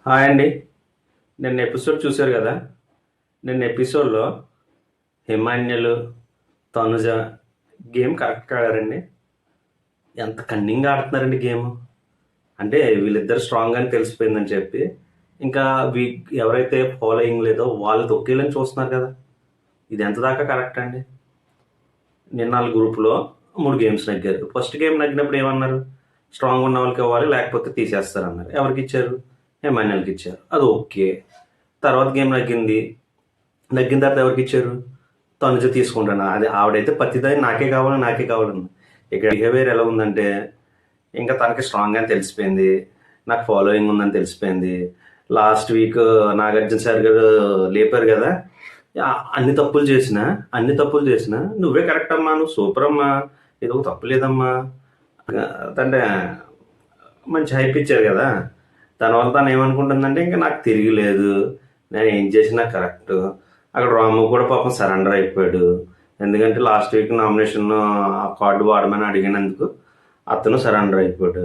Hi అండి. నిన్న episode చూశారు కదా. నిన్న ఎపిసోడ్లో హిమాన్యులు, తనుజ గేమ్ కరెక్ట్గా ఆడారండి. ఎంత కన్నింగ్గా ఆడుతున్నారండి గేమ్. అంటే వీళ్ళిద్దరు స్ట్రాంగ్ అని తెలిసిపోయిందని చెప్పి ఇంకా ఎవరైతే ఫాలోయింగ్ లేదో వాళ్ళు తొక్కేయాలని చూస్తున్నారు కదా. ఇది ఎంత దాకా కరెక్ట్ అండి? నిన్న వాళ్ళ గ్రూప్లో 3 గేమ్స్ నగ్గారు. ఫస్ట్ గేమ్ నగ్గినప్పుడు ఏమన్నారు? స్ట్రాంగ్ ఉన్న వాళ్ళకి ఇవ్వాలి, లేకపోతే తీసేస్తారన్నారు. ఎవరికి ఇచ్చారు? హిమాన్యుల్కి ఇచ్చారు. అది ఓకే. తర్వాత గేమ్ నగ్గిన తర్వాత ఎవరికి ఇచ్చారు? తనుజ తీసుకుంటాను. అది ఆవిడైతే ప్రతిదాన్ని నాకే కావాలని. ఇక్కడ బిహేవియర్ ఎలా ఉందంటే, ఇంకా తనకి స్ట్రాంగ్ అని తెలిసిపోయింది, నాకు ఫాలోయింగ్ ఉందని తెలిసిపోయింది. లాస్ట్ వీక్ నాగార్జున సార్ గారు లేపారు కదా, అన్ని తప్పులు చేసినా నువ్వే కరెక్ట్ అమ్మా, నువ్వు సూపర్ అమ్మా, ఇది ఒక తప్పు లేదమ్మా అంటే మంచి హైప్ ఇచ్చారు కదా. దానివల్ల తను ఏమనుకుంటుందంటే ఇంకా నాకు తిరిగిలేదు, నేను ఏం చేసినా కరెక్ట్. అక్కడ రాము కూడా పాపం సరెండర్ అయిపోయాడు. ఎందుకంటే లాస్ట్ వీక్ నామినేషన్ ఆ కార్డు వాడమని అడిగినందుకు అతను సరెండర్ అయిపోయాడు.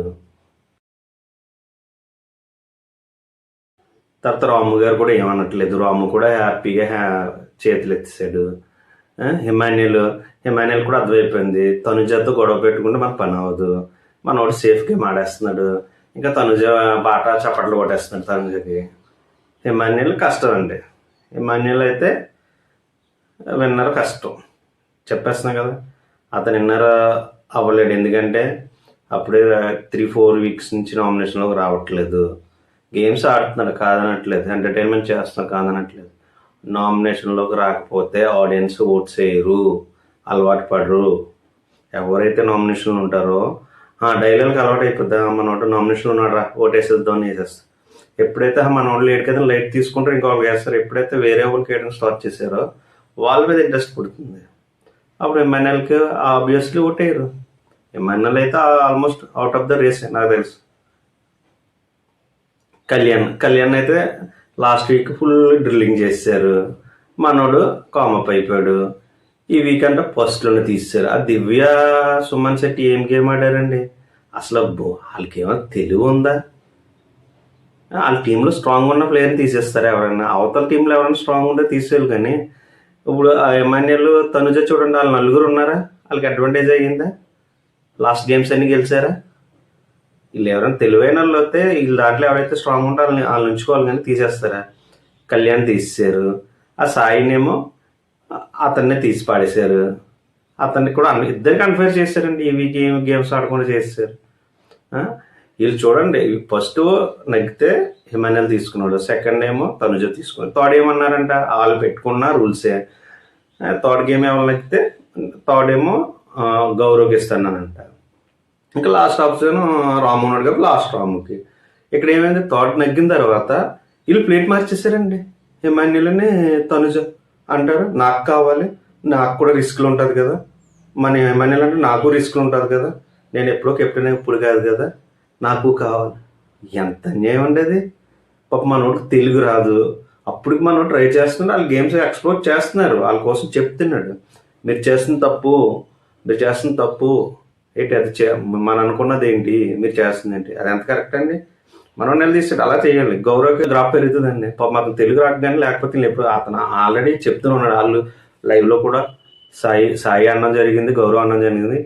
తర్వాత రాము గారు కూడా ఏమనట్లేదు, రాము కూడా హ్యాపీగా చేతులు ఎత్తేసాడు. హిమాన్యుల్ కూడా అర్థమైపోయింది, తనుజతో గొడవ పెట్టుకుంటే మనకు పని అవ్వదు, మనోడు సేఫ్ గేమ్ ఆడేస్తున్నాడు. ఇంకా తనుజ బాట చప్పట్లు కొట్టేస్తున్నాడు తనుజకి. హిమాన్యుల్ కష్టం అండి. హిమాన్యుల్ అయితే విన్నర్ కష్టం, చెప్పేస్తున్నా కదా. అతను విన్నర్ అవ్వలేడు, ఎందుకంటే అప్పుడే 3-4 వీక్స్ నుంచి నామినేషన్లోకి రావట్లేదు. గేమ్స్ ఆడుతున్నాడు కాదనట్లేదు, ఎంటర్టైన్మెంట్ చేస్తున్నాడు కాదనట్లేదు. నామినేషన్లోకి రాకపోతే ఆడియన్స్ ఓట్ చేయరు, అలవాటు పడరు. ఎవరైతే నామినేషన్లు ఉంటారో డైలాగ్ అలవాటు అయిపోద్ది, మనోడు నామినేషన్లో ఉన్నాడు రా ఓటేసేద్దాం అని వేసేస్తారు. ఎప్పుడైతే మనోళ్ళు లేట్ కదా లైట్ తీసుకుంటారో ఇంకా వాళ్ళకి వేస్తారు. ఎప్పుడైతే వేరే వాళ్ళకి వేయడం స్టార్ట్ చేశారో వాళ్ళ మీద ఇంట్రెస్ట్ పుడుతుంది. అప్పుడు ఎంఎన్ఎల్కి ఆబ్వియస్లీ ఓటేయరు. ఎంఎన్ఎల్ అయితే almost out of the race నాకు తెలుసు. కళ్యాణ్ అయితే లాస్ట్ వీక్ ఫుల్ డ్రిల్లింగ్ చేశారు, మనోడు కామప్ అయిపోయాడు. ఈ వీక్ అంటే ఫస్ట్లోనే తీశారు. ఆ దివ్య సుమన్ శెట్టి ఏం గేమ్ ఆడారండి అసలు. వాళ్ళకి ఏమైనా తెలివి ఉందా? వాళ్ళ టీంలో స్ట్రాంగ్ ఉన్న ప్లేయర్ని తీసేస్తారు ఎవరైనా. అవతల టీంలో ఎవరైనా స్ట్రాంగ్ ఉంటే తీసేయాలి. కానీ ఇప్పుడు ఎంఎన్ఎల్ తనుజ చూడండి, వాళ్ళు 4 ఉన్నారా, వాళ్ళకి అడ్వాంటేజ్ అయ్యిందా? లాస్ట్ గేమ్స్ అన్ని గెలిచారా? వీళ్ళు ఎవరైనా తెలివైన వాళ్ళు అయితే వీళ్ళ దాంట్లో ఎవరైతే స్ట్రాంగ్ ఉంటారో వాళ్ళు ఉంచుకోవాలి, కానీ తీసేస్తారా? కళ్యాణ్ తీసేశారు. ఆ సాయినేమో అతన్నే తీసి పాడేశారు. అతన్ని కూడా ఇద్దరికి అన్ఫేర్ చేశారండి. ఇవి గేమ్స్ ఆడకుండా చేశారు. వీళ్ళు చూడండి, ఫస్ట్ నగ్గితే హిమాన్యుల్ తీసుకున్నాడు, సెకండ్ ఏమో తనుజ తీసుకున్నాడు, థర్డ్ ఏమన్నారంట వాళ్ళు పెట్టుకున్న రూల్సే. థర్డ్ గేమ్ ఏమో నగ్గితే థర్డ్ ఏమో గౌరవ్కి ఇస్తానంట. ఇంకా లాస్ట్ ఆప్షన్ రాము ఉన్నాడు కాబట్టి లాస్ట్ రాముకి. ఇక్కడ ఏమైంది, థర్డ్ నగ్గిన తర్వాత వీళ్ళు ప్లేట్ మార్చేసారండి. హిమాన్యుల్ని తనుజ అంటారు నాకు కావాలి, నాకు కూడా రిస్క్లు ఉంటుంది కదా, మన హిమాన్యుల్ అంటే నాకు రిస్క్లు ఉంటుంది కదా, నేను ఎప్పుడో కెప్టెన్ ఇప్పుడు కాదు కదా, నాకు కావాలి. ఎంత అన్యాయం ఉండేది. పాప మనోడికి తెలుగు రాదు, అప్పటికి మనం ట్రై చేస్తున్నాడు, వాళ్ళు గేమ్స్ ఎక్స్ప్లోర్ చేస్తున్నారు, వాళ్ళ కోసం చెప్తున్నాడు మీరు చేస్తున్న తప్పు ఏంటి, అది మనం అనుకున్నది ఏంటి, మీరు చేస్తుంది ఏంటి, అది ఎంత కరెక్ట్ అండి? మనం నిలదీస్తాడు, అలా చేయాలి. గౌరవకి డ్రాప్ పెరుగుతుందండి. పాప అతను తెలుగు రాక కానీ లేకపోతే ఎప్పుడు అతను ఆల్రెడీ చెప్తూనే ఉన్నాడు. వాళ్ళు లైవ్లో కూడా సాయి అన్నం జరిగింది, గౌరవ అన్నం జరిగింది,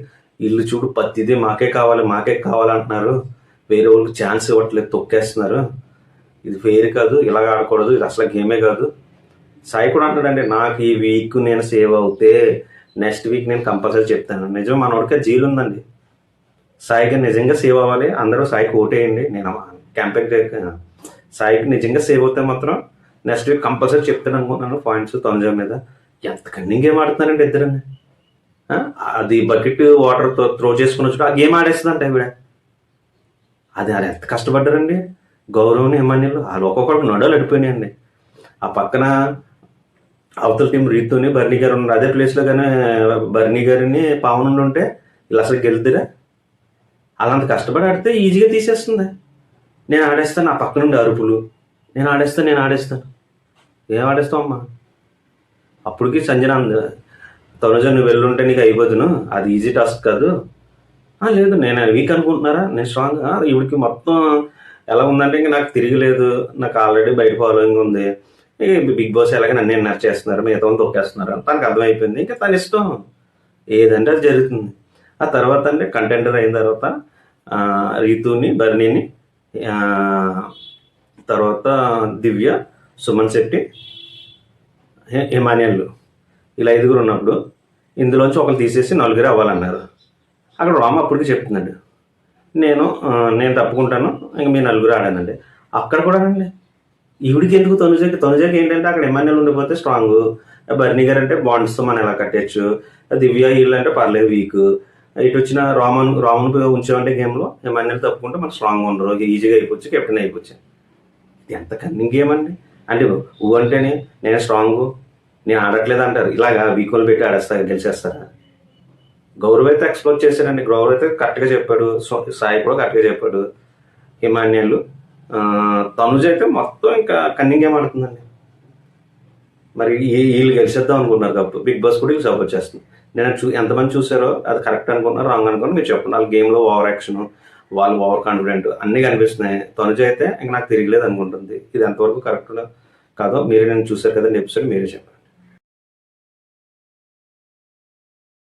ఇల్లు చూడు పత్తిది మాకే కావాలి అంటున్నారు, వేరే వాళ్ళకి ఛాన్స్ ఇవ్వట్లేదు, తొక్కేస్తున్నారు, ఇది ఫెయిర్ కాదు, ఇలాగ ఆడకూడదు, ఇది అసలు గేమే కాదు. సాయి కూడా అంటాడండి, నాకు ఈ వీక్ నేను సేవ్ అవుతే నెక్స్ట్ వీక్ నేను కంపల్సరీ చెప్తాను. నిజం మనోడికే జీలు ఉందండి. సాయికి నిజంగా సేవ్ అవ్వాలి, అందరూ సాయికి ఓటేయండి. నేను క్యాంపెయిన్ సాయికి నిజంగా సేవ్ అవుతే మాత్రం నెక్స్ట్ వీక్ కంపల్సరీ చెప్తాను అనుకుంటున్నాను పాయింట్స్ తనుజ మీద. ఎంత కన్నింగ్ గేమ్ ఆడుతున్నారండి ఇద్దరండి. అది బకెట్ వాటర్ త్రో చేసుకుని వచ్చి ఆ గేమ్ ఆడేస్తుందంట ఈవిడ. అది ఎంత కష్టపడ్డారండి గౌరవ్ని హిమాన్యులు. వాళ్ళు ఒక్కొక్కరికి నడలు అడిపోయినాయండి. ఆ పక్కన అవతల టీం రీతుని బర్నీ గారు ఉన్నారు, అదే ప్లేస్లో కానీ బర్నీ గారిని పావన్ ఉంటే వీళ్ళు అసలు గెలుతురా? అలాంటి కష్టపడి ఆడితే ఈజీగా తీసేస్తుంది. నేను ఆడేస్తాను, ఆ పక్క నుండి అరుపులు, నేను ఆడేస్తాను. ఏం ఆడేస్తావమ్మా? అప్పటికి సంజన తనుజ నువ్వు వెళ్ళుంటే నీకు అయిపోతును, అది ఈజీ టాస్క్ కాదు. లేదు నేను వీక్ అనుకుంటున్నారా, నేను స్ట్రాంగ్. ఇవిడికి మొత్తం ఎలా ఉందంటే ఇంక నాకు తిరగలేదు, నాకు ఆల్రెడీ బయట ఫాలోయింగ్ ఉంది, ఈ బిగ్ బాస్ ఎలాగ నన్ను ఎన్నర్ చేస్తున్నారు, మిగతా తొక్కేస్తున్నారు తనకు అర్థమైపోయింది. ఇంకా తన ఇష్టం ఏదంటే అది జరుగుతుంది. ఆ తర్వాత అంటే కంటెండర్ అయిన తర్వాత రీతుని, బర్నీని, తర్వాత దివ్య, సుమన్ శెట్టి, హిమానియన్లు ఇలా 5 ఉన్నప్పుడు ఇందులోంచి ఒకరు తీసేసి 4 అవ్వాలన్నారు. అక్కడ రామ్ అప్పటికి చెప్తున్నాడు, నేను తప్పుకుంటాను, ఇంక మీ 4 ఆడానండి. అక్కడ కూడా అండి ఈవిడికి ఎందుకు తనుజకి ఏంటంటే అక్కడ ఎమ్మెల్యేలు ఉండిపోతే స్ట్రాంగ్, బర్నీ గారు అంటే బాండ్స్తో మనం ఎలా కట్టచ్చు, దివ్య వీళ్ళు అంటే పర్లేదు వీక్, ఇటు వచ్చిన రామన్ ఉంచామంటే గేమ్లో ఎమ్మెల్యేలు తప్పుకుంటే మనకు స్ట్రాంగ్ ఉండరు, ఈజీగా అయిపోవచ్చు, కెప్టెన్ అయిపోవచ్చు. ఇది ఎంత కన్నింగ్ గేమ్ అండి. అంటే ఊ అంటేనే నేను స్ట్రాంగ్, నేను ఆడట్లేదు అంటారు, ఇలాగా వీకులు పెట్టి ఆడేస్తారు, గెలిచేస్తారా? గౌరవ్ అయితే ఎక్స్ప్లోర్ చేశాడండి, గౌరవ్ అయితే కరెక్ట్గా చెప్పాడు, సాయి కూడా కరెక్ట్గా చెప్పాడు. హిమాన్యాలు, తనుజ్ అయితే మొత్తం ఇంకా కన్నింగ్ గేమ్ ఆడుతుందండి. మరి వీళ్ళు గెలిచేద్దాం అనుకుంటున్నారు కప్పు, బిగ్ బాస్ కూడా వీళ్ళు సపోర్ట్ చేస్తుంది. నేను ఎంతమంది చూసారో అది కరెక్ట్ అనుకున్నారు, రాంగ్ అనుకున్నారు మీరు చెప్పండి. వాళ్ళ గేమ్లో ఓవర్ యాక్షన్, వాళ్ళు ఓవర్ కాన్ఫిడెంట్ అన్నీ కనిపిస్తున్నాయి. తనుజ్ అయితే ఇంక నాకు తిరగలేదు అనుకుంటుంది. ఇది ఎంతవరకు కరెక్ట్ కాదో మీరే నేను చూసారు కదండి ఎపిసోడ్, మీరే చెప్పండి.